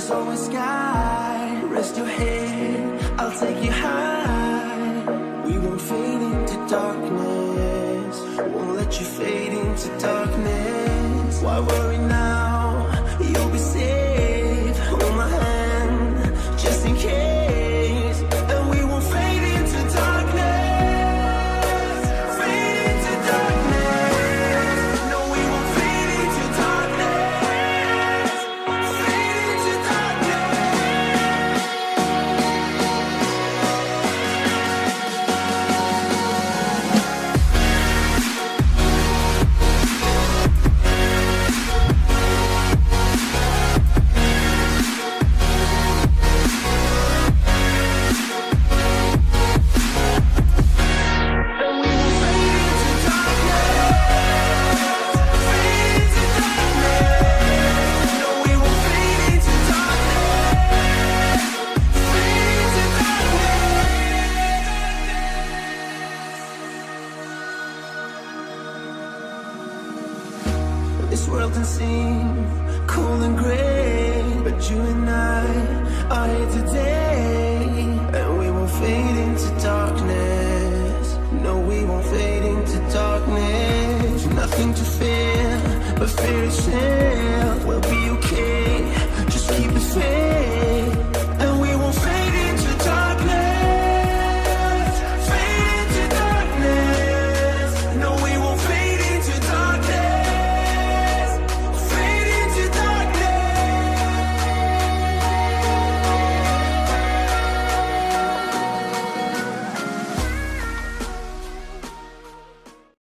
there's always sky. Rest your head, I'll take you high. We won't fade into darkness, won't let you fade into darkness. Why worry now? You'll be safe. Hold my hand, just in case. And we won't fade into darkness, fade into darkness. No, we won't fade into darkness, fade into This world can seem cold and gray, but you and I are here today, and we won't fade into darkness. No, we won't fade into darkness. Nothing to fear but fear itself. We'll be okay, just keep it fair.